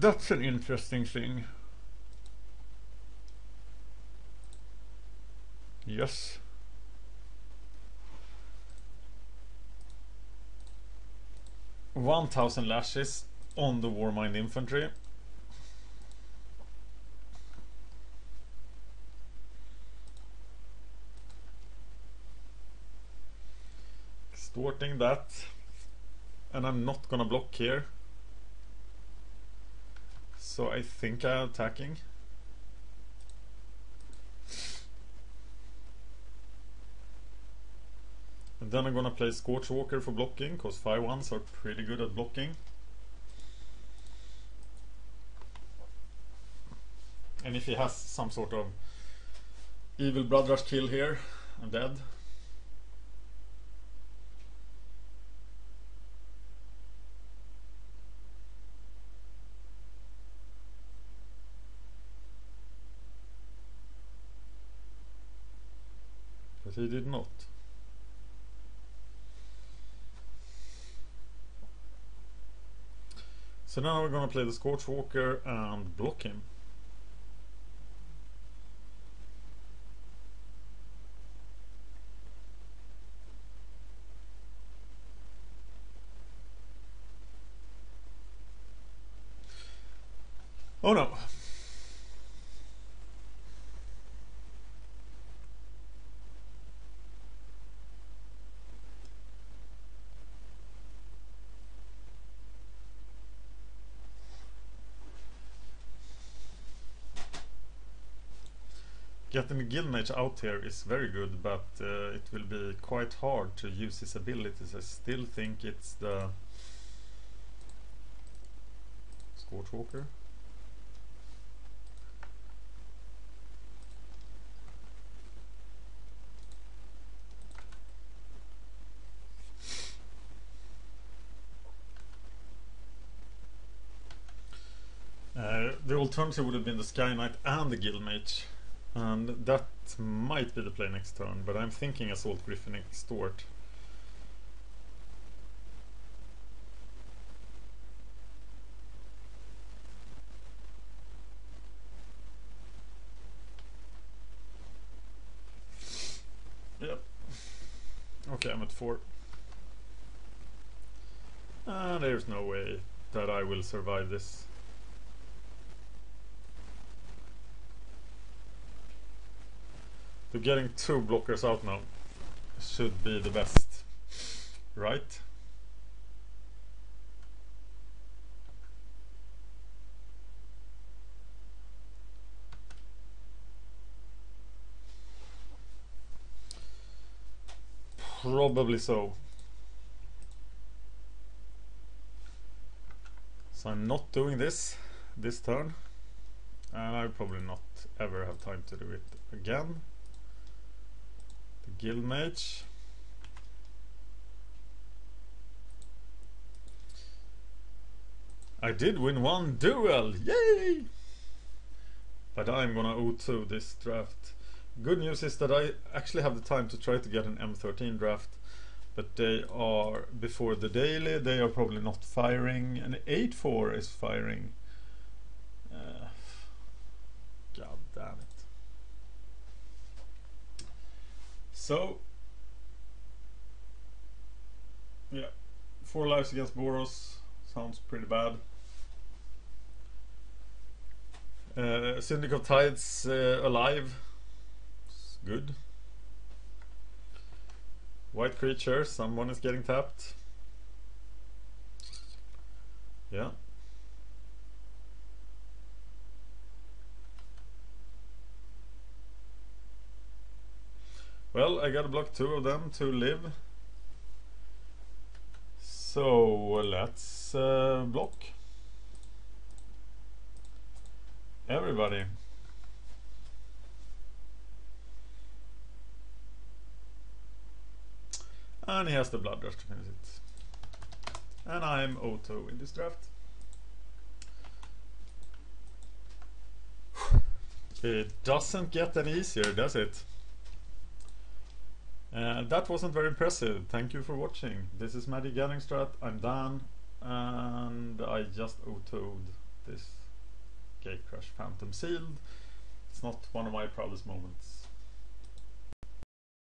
That's an interesting thing. Yes. $1,000 lashes on the Warmind infantry. Extorting that, and I'm not gonna block here, so I think I'm attacking. And then I'm gonna play Scorchwalker for blocking, because 5/1s are pretty good at blocking. And if he has some sort of evil Blood Rush kill here, I'm dead. But he did not. So now we're gonna play the Scorchwalker and block him. Oh no. Getting the Guildmage out here is very good, but it will be quite hard to use his abilities. I still think it's the Scorchwalker. The alternative would have been the Sky Knight and the Guildmage, and that might be the play next turn, but I'm thinking Assault Griffin Extort. Yep. Okay, I'm at 4. And there's no way that I will survive this. So getting 2 blockers out now should be the best, right? Probably so. So I'm not doing this turn, and I'll probably not ever have time to do it again. The Guildmage. I did win 1 duel, yay! But I'm gonna O2 this draft. Good news is that I actually have the time to try to get an M13 draft, but they are before the daily, they are probably not firing, and 8-4 is firing. God damn it. So, yeah, 4 lives against Boros sounds pretty bad. Syndic of Tides alive. It's good. White creature, someone is getting tapped. Yeah. Well, I gotta block 2 of them to live. So let's block. Everybody. And he has the Blood Rush to finish it. And I'm O2 in this draft. It doesn't get any easier, does it? That wasn't very impressive. Thank you for watching. This is MagicGatheringStrat. I'm Dan, and I just O2'd this Gatecrash Phantom Sealed. It's not one of my proudest moments.